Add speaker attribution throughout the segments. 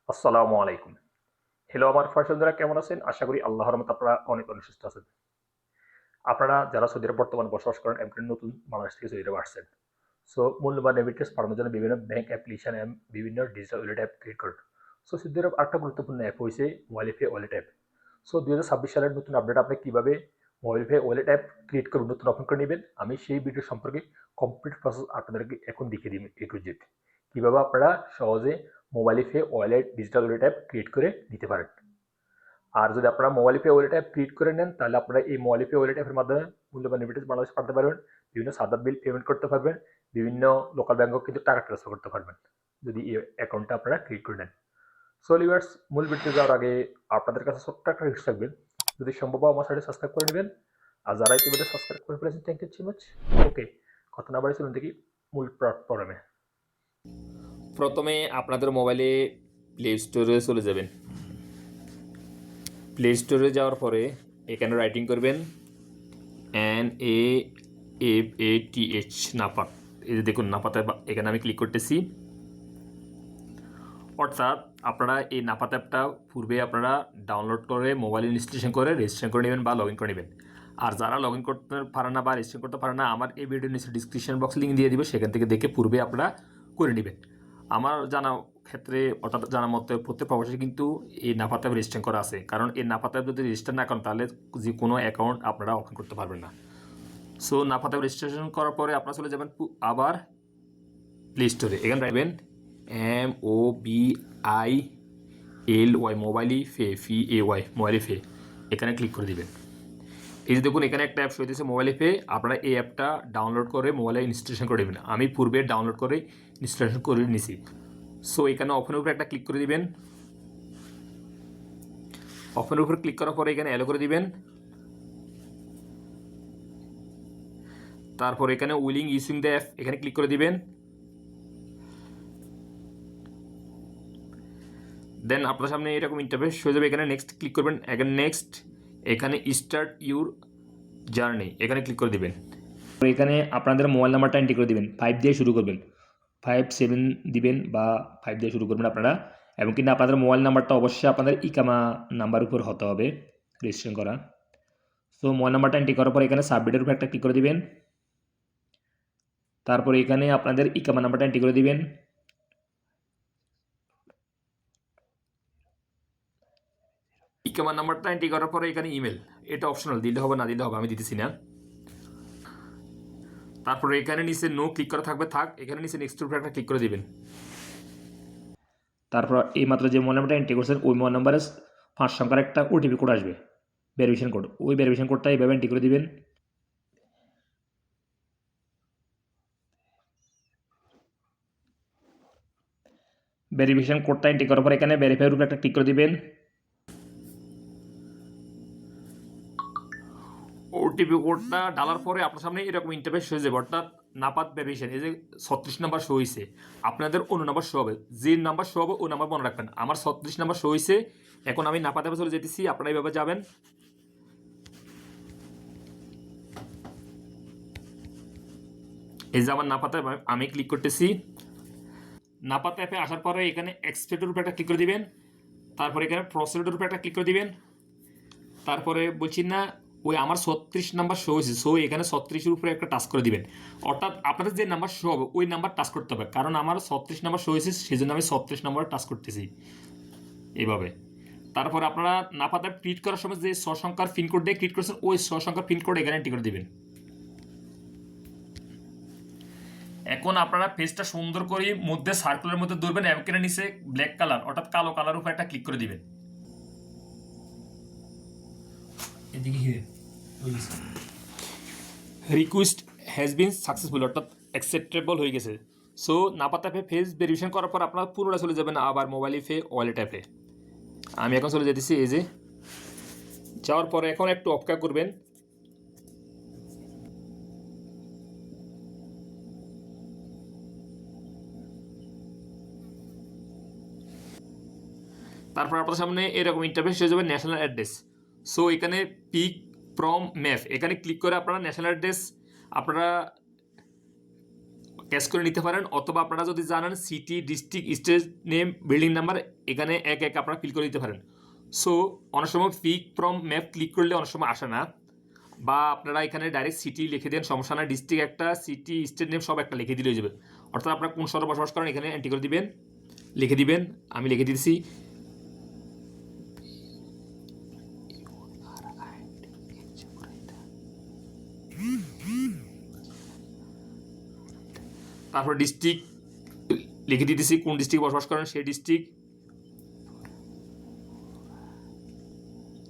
Speaker 1: আসসালামু আলাইকুম। হ্যালো আমার ফয়সালরা কেমন আছেন? আশা করি আল্লাহর রহমতে আপনারা অনেক সুস্থ আছেন। আপনারা যারা সৌদি আরবে বর্তমানে বসবাস করেন এবং নতুন বাংলাদেশ থেকে সৌদি আরবে আসছেন। সো মূল্যবান রেমিটেন্স পাঠানোর জন্য বিভিন্ন ব্যাংক অ্যাপ্লিকেশন এবং বিভিন্ন ডিজিটাল ওয়ালেট অ্যাপ ক্রিয়েট করেন। সো সৌদি আরব আরেকটা গুরুত্বপূর্ণ অ্যাপ হয়েছে mobile pay wallet app. So 2026 সালের নতুন আপডেট আপনি কিভাবে mobile pay wallet app create করে নতুন ওপেন করে নেবেন আমি সেই ভিডিও সম্পর্কে কমপ্লিট প্রসেস আপনাদেরকে এখন দেখিয়ে দিই এ টু জেড। কিভাবে আপনারা সহজে mobile pay wallet digital wallet app create করে নিতে পারেন। আর যদি আপনারা mobile pay wallet app create করে নেন তাহলে আপনারা এই মোবাইল পে ওয়ালেট অ্যাপের মাধ্যমে মূল্যবান রেমিটেন্স বাংলাদেশ পাঠাতে পারবেন, বিভিন্ন সাদা বিল পেমেন্ট করতে পারবেন, বিভিন্ন লোকাল ব্যাংকেও কিন্তু টাকা ট্রান্সফার করতে পারবেন যদি এই অ্যাকাউন্টটা আপনারা ক্রিয়েট করে নেন। সো লিভার্স, মূল ভিডিওতে যাওয়ার আগে আপনাদের কাছে ছোট্ট একটা রিকোয়েস্ট থাকবে, যদি সম্ভব হয় আমার সাথে সাবস্ক্রাইব করে নেবেন। আর যারা ইতিমধ্যে সাবস্ক্রাইব করে ফেলেছেন থ্যাংক ইউ সো মাচ। ওকে, কথা না বাড়ি চলুন দেখি মূল প্রোগ্রামে।
Speaker 2: প্রথমে আপনাদের মোবাইলে প্লে স্টোরে চলে যাবেন। প্লে স্টোরে যাওয়ার পরে এখানে রাইটিং করবেন NAFATH নাপাত। এই যে দেখুন নাপাতে, এখানে আমি ক্লিক করতেছি। অর্থাৎ আপনারা এই নাপাত অ্যাপটা পূর্বে আপনারা ডাউনলোড করে মোবাইল ইনস্টলেশন করে রেজিস্ট্রেশন করে নেবেন বা লগ ইন করে নেবেন। আর যারা লগ ইন করতে পারে না বা রেজিস্ট্রেশন করতে পারে না, আমার এই ভিডিওর নিচে ডিসক্রিপশন বক্স লিঙ্ক দিয়ে দিব, সেখান থেকে দেখে পূর্বে আপনারা করে নেবেন। আমার জানা ক্ষেত্রে অর্থাৎ জানা মতে প্রত্যেক প্রবাসী কিন্তু এই নাপাত অ্যাপ রেজিস্ট্রেশন করা আছে, কারণ এই নাপাত অ্যাপ যদি রেজিস্টার না করেন তাহলে যে কোনো অ্যাকাউন্ট আপনারা ওপেন করতে পারবেন না। সো নাপাত অ্যাপ রেজিস্ট্রেশন করার পরে আপনারা চলে যাবেন আবার প্লে স্টোরে। এখানে রাখবেন MOBILY মোবাইল ফে, এখানে ক্লিক করে দিবেন। এই যে দেখুন এখানে একটা অ্যাপ শো দিয়েছে মোবাইল পে। আপনারা এই অ্যাপটা ডাউনলোড করে মোবাইলে ইনস্টলেশন করে দেবেন। আমি পূর্বে ডাউনলোড করে ইনস্টলেশন করে নিছি। সো এখানে ওপেনের উপরে একটা ক্লিক করে দিবেন। ওপেনের উপরে ক্লিক করার পরে এখানে অ্যালো করে দিবেন। তারপর এখানে উইলিং ইউজিং দ্য অ্যাপ, এখানে ক্লিক করে দিবেন। দেন আপনার সামনে এরকম ইন্টারফেস হয়ে যাবে। এখানে নেক্সট ক্লিক করবেন। এখানে নেক্সট, এখানে স্টার্ট ইউর জার্নি, এখানে ক্লিক করে দিবেন। এখানে আপনাদের মোবাইল নাম্বারটা এন্ট্রি করে দিবেন। 5 দিয়ে শুরু করবেন, 57 দিবেন বা 5 দিয়ে শুরু করবেন আপনারা। এবং কিন্তু আপনাদের মোবাইল নাম্বারটা অবশ্যই আপনাদের ইকামা নাম্বার উপর হতে হবে রেজিস্ট্রেশন করা। সো মোবাইল নাম্বারটা এন্ট্রি করার পর এখানে সাবমিটের উপর একটা ক্লিক করে দিবেন। তারপর এখানে আপনাদের ইকামা নাম্বারটা এন্ট্রি করে দিবেন। ইকামা নাম্বারটা এন্ট্রি করার পরে এখানে ইমেল, এটা অপশনাল, দিলে হবে না দিলে হবে, আমি দিতেছি না। তারপরে এখানে নিচে নো ক্লিক করা থাকবে, থাক। এখানে নিচে নেক্সট উপরে একটা ক্লিক করে দিবেন। তারপর এই মাত্র যে মোবাইল নাম্বারটা এন্ট্রি করছেন ওই মোবাইল নাম্বারে 5 সংখ্যার একটা ওটিপি কোড আসবে, ভেরিফিকেশন কোড। ওই ভেরিফিকেশন কোডটা এইভাবে এন্ট্রি করে দিবেন। ভেরিফিকেশন কোডটা এন্ট্রি করার পর এখানে ভেরিফাইয়ের উপরে একটা ক্লিক করে দিবেন। ওটিপি কোডটা ডালার পরে আপনার সামনে এরকম ইন্টারফেস হয়ে যাবে। অর্থাৎ নাপাত ভেরিফিকেশন, এই যে 36 নাম্বার শো হয়েছে, আপনাদের অন্য নাম্বার শো হবে। যে নাম্বার শো হবে ওই নাম্বার মনে রাখবেন। আমার 36 নাম্বার শো হয়েছে। এখন আমি নাপাত অ্যাপে চলে যেতেছি, আপনারা এইভাবে যাবেন। এই যে আমার নাপাত অ্যাপ, আমি ক্লিক করতেছি। নাপাত অ্যাপে আসার পরে এখানে এক্সপেক্টের উপরে একটা ক্লিক করে দিবেন। তারপরে এখানে প্রসিডিউরের উপরে একটা ক্লিক করে দিবেন। তারপরে বলছি না ওই আমার 36 নাম্বার শো হয়েছে, সো এখানে 36-এর উপরে একটা টাচ করে দিবেন। অর্থাৎ আপনাদের যে নাম্বার শো হবে ওই নাম্বার টাচ করতে হবে, কারণ আমার 36 নাম্বার শো হয়েছে, সেই জন্য আমি 36 নাম্বার টাচ করতেছি এইভাবে। তারপর আপনারা নাপাতে ক্লিক করার সময় যে 6 সংখ্যার পিনকোড দিয়ে ক্লিক করছেন ওই 6 সংখ্যার পিনকোড এখানে এন্ট্রি করে দিবেন। এখন আপনারা পেজটা সুন্দর করে মধ্যে সার্কুলের মধ্যে ধরবেন এবং নিচে ব্ল্যাক কালার অর্থাৎ কালো কালার উপরে একটা ক্লিক করে দিবেন। রিকোয়েস্ট হ্যাজ বিন সাকসেসফুল, অর্থাৎ অ্যাকসেপ্টেবল হয়ে গেছে। সো নাপাত অ্যাপে ফেস ভেরিফিকেশন করার পর আপনারা পুরোটা চলে যাবেন আবার মোবাইল ফে ওয়ালেট অ্যাপে। আমি এখন চলে যেতেছি। এই যে যাওয়ার পরে এখন একটু অপেক্ষা করবেন। তারপর আপনার সামনে এরকম ইন্টারফেস হয়ে যাবে ন্যাশনাল অ্যাড্রেস। সো এখানে পিক ফ্রম ম্যাপ, এখানে ক্লিক করে আপনারা ন্যাশনাল অ্যাড্রেস আপনারা ক্যাচ করে নিতে পারেন, অথবা আপনারা যদি জানেন city, district, state name, building number এখানে এক এক আপনারা ফিল করে দিতে পারেন। সো অনেক সময় পিক ফ্রম ম্যাপ ক্লিক করলে অনেক সময় আসে না, বা আপনারা এখানে ডাইরেক্ট সিটি লিখে দেন, সমস্যা না। ডিস্ট্রিক্ট একটা, সিটি, স্টেট নেম সব একটা লিখে দিলে হয়ে যাবে। অর্থাৎ আপনারা কোন শহরে বসবাস করেন এখানে এন্ট্রি করে দিবেন, লিখে দিবেন। আমি লিখে দিচ্ছি তারপর ডিস্ট্রিক্ট লিখে দিতেছি, কোন ডিস্ট্রিক্ট বসবাস করেন সেই ডিস্ট্রিক্ট।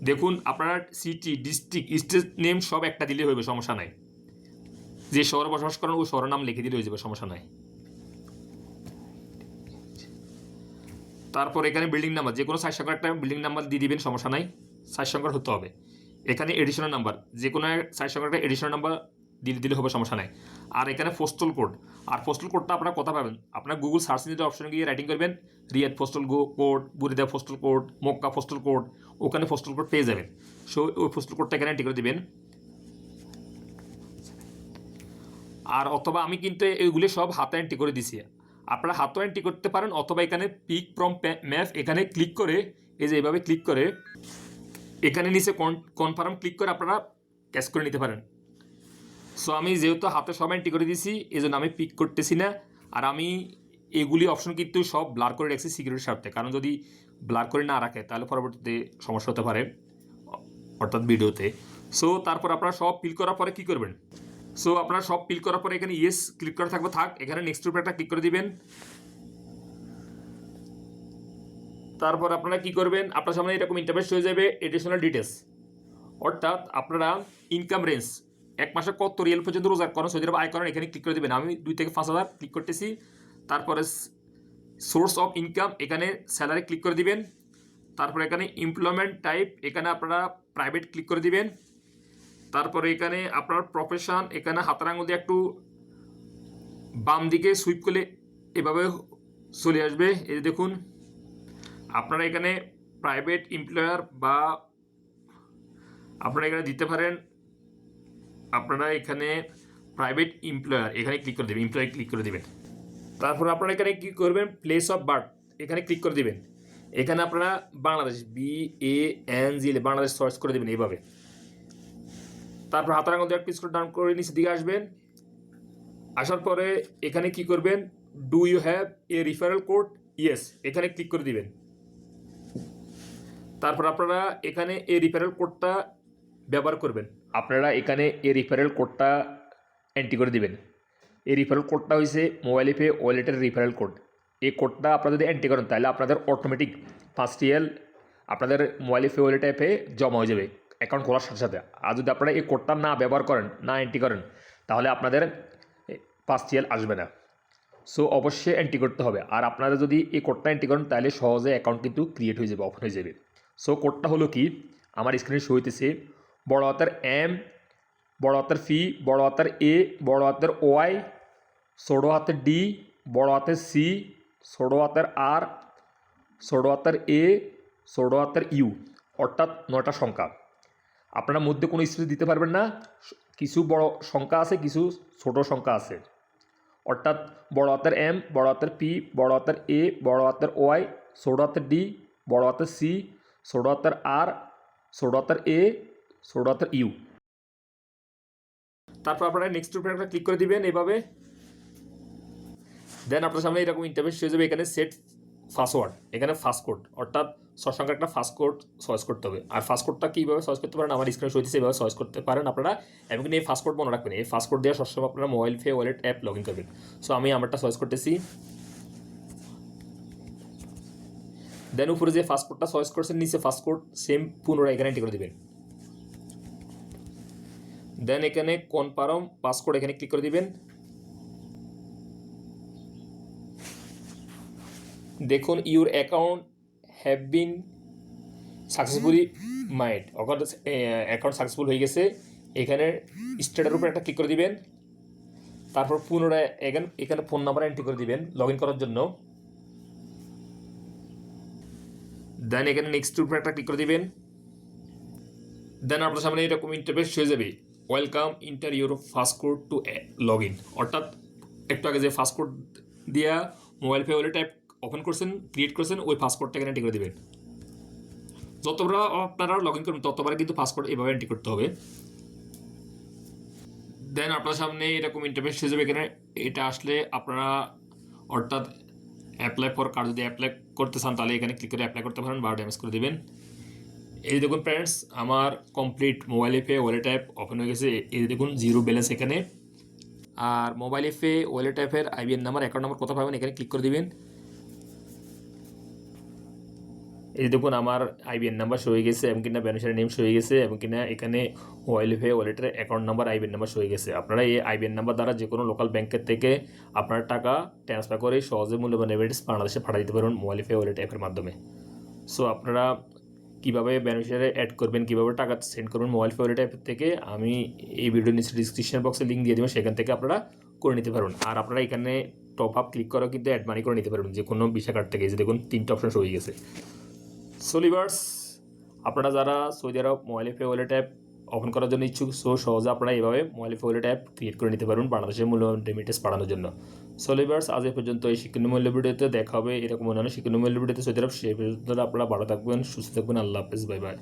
Speaker 2: দেখুন আপনারা সিটি, ডিস্ট্রিক্ট, স্টেট নেম সব একটা দিলে হইবে, সমস্যা নাই। যে শহরে বসবাস করেন ওই শহরের নাম লিখে দিলে হয়ে যাবে, সমস্যা নাই। তারপর এখানে বিল্ডিং নাম্বার, যে কোনো 4 সংখ্যার একটা বিল্ডিং নাম্বার দিয়ে দিবেন, সমস্যা নাই, 4 সংখ্যার হতে হবে। এখানে এডিশনাল নাম্বার, যে কোনো 4 সংখ্যার একটা এডিশনাল নাম্বার দিয়ে দিলে হবে, সমস্যা নাই। আর এখানে পোস্টাল কোড, আর পোস্টাল কোডটা আপনারা কথা পাবেন, আপনার গুগল সার্চ ইঞ্জিনের অপশনে গিয়ে রাইটিং করবেন Riyadh postal code, Buraidah postal code, Mecca postal code, ওখানে পোস্টাল কোড পেয়ে যাবেন। সো ওই পোস্টাল কোডটা এখানে এন্ট্রি করে দিবেন। আর অথবা আমি কিন্তু এগুলি সব হাতে এন্ট্রি করে দিছি, আপনারা হাতেও এন্ট্রি করতে পারেন, অথবা এখানে পিক ফ্রম ম্যাপ এখানে ক্লিক করে, এই যে এইভাবে ক্লিক করে এখানে নিচে কনফার্ম ক্লিক করে আপনারা ক্যাচ করে নিতে পারেন। সো আমি যেহেতু হাতে সব এন্ট্রি করে দিয়েছি এই জন্য আমি পিক করতেছি না। আর আমি এগুলি অপশন কিন্তু সব ব্লার করে রাখছি সিকিউরিটির স্বার্থে, কারণ যদি ব্লার করে না রাখে তাহলে পরবর্তীতে সমস্যা হতে পারে, অর্থাৎ ভিডিওতে। সো তারপর আপনারা সব ফিল করার পরে কী করবেন, সো আপনারা সব ফিল করার পরে এখানে ইয়েস ক্লিক করা থাকবে, থাক। এখানে নেক্সট উপরে একটা ক্লিক করে দিবেন। তারপর আপনারা কি করবেন, আপনার সামনে এরকম ইন্টারফেস হয়ে যাবে, এডিশনাল ডিটেলস, অর্থাৎ আপনারা ইনকাম রেঞ্জ, এক মাসে কত রিয়েল পর্যন্ত রোজগার করেন, সৌদি আরব আয় করেন, এখানে ক্লিক করে দেবেন। আমি 2 থেকে 5,000 ক্লিক করতেছি। তারপরে সোর্স অফ ইনকাম, এখানে স্যালারি ক্লিক করে দিবেন। তারপরে এখানে এমপ্লয়মেন্ট টাইপ, এখানে আপনারা প্রাইভেট ক্লিক করে দিবেন। তারপরে এখানে আপনার প্রফেশন, এখানে হাতের আঙুল দিয়ে একটু বাম দিকে সুইপ করলে এভাবে চলে আসবে, এই দেখুন। আপনারা এখানে প্রাইভেট এমপ্লয়ার বা আপনারা এখানে দিতে পারেন, আপনারা এখানে প্রাইভেট এমপ্লয়ার এখানে ক্লিক করে দেবেন, এমপ্লয় ক্লিক করে দেবেন। তারপর আপনারা এখানে কী করবেন, প্লেস অফ বার্থ এখানে ক্লিক করে দেবেন। এখানে আপনারা বাংলাদেশ, BANG বাংলাদেশ সার্চ করে দেবেন এইভাবে। তারপর হাতের আঙুল দিয়ে স্ক্রল ডাউন করে নিচের দিকে আসবেন। আসার পরে এখানে কি করবেন, do you have a referral code, yes এখানে ক্লিক করে দিবেন। তারপর আপনারা এখানে এই রিফারেল কোডটা ব্যবহার করবেন, আপনারা এখানে এই রিফারেল কোডটা এন্ট্রি করে দিবেন। এই রিফারেল কোডটা হয়েছে মোবাইল পে ওয়ালেটের রিফারেল কোড। এই কোডটা আপনারা যদি এন্ট্রি করেন তাহলে আপনাদের অটোমেটিক 1 রিয়াল আপনাদের মোবাইল পে ওয়ালেট অ্যাপে জমা হয়ে যাবে অ্যাকাউন্ট খোলার সাথে সাথে। আর যদি আপনারা এই কোডটা না ব্যবহার করেন, না এন্ট্রি করেন, তাহলে আপনাদের 5 রিয়াল আসবে না। সো অবশ্যই এন্ট্রি করতে হবে। আর আপনারা যদি এই কোডটা এন্ট্রি করেন তাহলে সহজে অ্যাকাউন্ট কিন্তু ক্রিয়েট হয়ে যাবে, ওপেন হয়ে যাবে। সো কোডটা হলো কি, আমার স্ক্রিনে শো হইতেছে, বড় হাতের M, বড় হাতের ফি, বড় হাতের A, বড় হাতের ওয়াই, ছোট হাতের D, বড় হাতের C, ছোট হাতের R, ছোট হাতের A, ছোট হাতের ইউ, অর্থাৎ 9টা সংখ্যা। আপনারা মধ্যে কোনো স্পেস দিতে পারবেন না, কিছু বড় সংখ্যা আছে, কিছু ছোট সংখ্যা আছে। অর্থাৎ বড় হাতের M, বড় হাতের P, বড় হাতের A, বড় হাতের ওয়াই, ছোট হাতের D, বড় হাতের C, ছোট হাতের R, ছোট হাতের A, ছোট হাতের ইউ। তারপর আপনারা নেক্সট উপরে একটা ক্লিক করে দিবেন এইভাবে। দেন আপনার সামনে এরকম ইন্টারফেস হয়ে যাবে। এখানে সেট পাসওয়ার্ড, এখানে ফাস্ট কোড, অর্থাৎ 6 সংখ্যার একটা ফাস্ট কোড চয়েস করতে হবে। আর ফাস্ট কোডটা কীভাবে চয়েস করতে পারেন, আমার স্ক্রিনে শো হচ্ছে এইভাবে চয়েস করতে পারেন আপনারা। এবং এই ফাস্ট কোড মনে রাখবেন, এই ফাস্ট কোড দেওয়া সবসময় আপনারা mobile pay wallet app log in করবেন। সো আমি আমারটা চয়েস করতেছি। দেন উপরে যে ফাস্ট কোডটা চয়েস করছেন নিচে ফাস্ট কোড সেম পুনরায় এখানে এন্ট্রি করে দেবেন। দেন এখানে কনফার্ম পাসকোড এখানে ক্লিক করে দিবেন। দেখুন your account have been successfully made, অর্থাৎ অ্যাকাউন্ট সাকসেসফুল হয়ে গেছে। এখানে স্টার্টের উপর একটা ক্লিক করে দিবেন। তারপর পুনরায় এখানে ফোন নাম্বার এন্ট্রি করে দিবেন লগ ইন করার জন্য। দেন এখানে নেক্সট উপর একটা ক্লিক করে দিবেন। দেন আপনার সামনে এরকম ইন্টারফেস হয়ে যাবে, welcome enter your first code to log in, অর্থাৎ একটু আগে যে পাসপোর্ট দিয়া mobile pay wallet app open করছেন, ক্রিয়েট করছেন, ওই পাসপোর্টটা এখানে এন্ট্রি করে দেবেন। যতবার আপনারা লগ ইন করবেন ততবার কিন্তু পাসপোর্ট এভাবে এন্ট্রি করতে হবে। দেন আপনার সামনে এরকম ইন্টারফেস হিসেবে এখানে এটা আসলে আপনারা অর্থাৎ অ্যাপ্লাই ফর কার্ড যদি অ্যাপ্লাই করতে চান তাহলে এখানে ক্লিক করে অ্যাপ্লাই করতে পারেন বা ড্যামেজ করে দেবেন। এই দেখুন ফ্রেন্ডস, আমার কমপ্লিট মোবাইল অ্যাপে ওয়ালেট অ্যাপ ওপেন হয়ে গেছে। এই দেখুন জিরো ব্যালেন্স এখানে। আর মোবাইল অ্যাপে ওয়ালেট অ্যাপের আইবিএন নাম্বার, অ্যাকাউন্ট নাম্বার কোথায় পাবেন এখানে ক্লিক করে দিবেন। এই দেখুন আমার আইবিএন নাম্বার শো হয়ে গেছে এবং কিনা বেনিফিশিয়ারি নেম শো হয়ে গেছে এবং কিনা এখানে মোবাইল অ্যাপে ওয়ালেটের account number IBN number show হয়ে গেছে। আপনারা এই আইবিএন নাম্বার দ্বারা যে কোনো লোকাল ব্যাংকের থেকে আপনার টাকা ট্রান্সফার করে সহজে মূল্যবান রেমিটেন্স বাংলাদেশে পাঠিয়ে দিতে পারবেন মোবাইল অ্যাপে ওয়ালেট অ্যাপের মাধ্যমে। সো আপনারা কীভাবে বেনিফিশিয়ারি অ্যাড করবেন, কীভাবে টাকা সেন্ড করবেন মোবাইল পে ওয়ালেট অ্যাপ থেকে আমি এই ভিডিও নিচে ডিসক্রিপশন বক্সে লিঙ্ক দিয়ে দেবেন, সেখান থেকে আপনারা করে নিতে পারবেন। আর আপনারা এখানে টপ আপ ক্লিক করেও কিন্তু অ্যাড মানি করে নিতে পারবেন যে কোনো ভিসা কার্ড থেকে। এই যে দেখুন 3টা অপশন হয়ে গেছে। সো লিভার্স, আপনারা যারা Saudi Arab mobile pay wallet app open করার জন্য ইচ্ছুক, সো সহজে আপনারা এইভাবে mobile pay wallet app create করে নিতে পারবেন বাংলাদেশের মূল্যবান রেমিটেন্স পাঠানোর জন্য। সো লিভার্স, আজ এ পর্যন্ত এই শিক্ষণমূল্য ভিডিওতে দেখা হবে এরকম অন্যান্য শিক্ষণমূল্য ভিডিওতে সৌদি আরব। সেই পর্যন্ত আপনারা ভালো থাকবেন, সুস্থ থাকবেন। আল্লাহ হাফেজ, বাই বাই।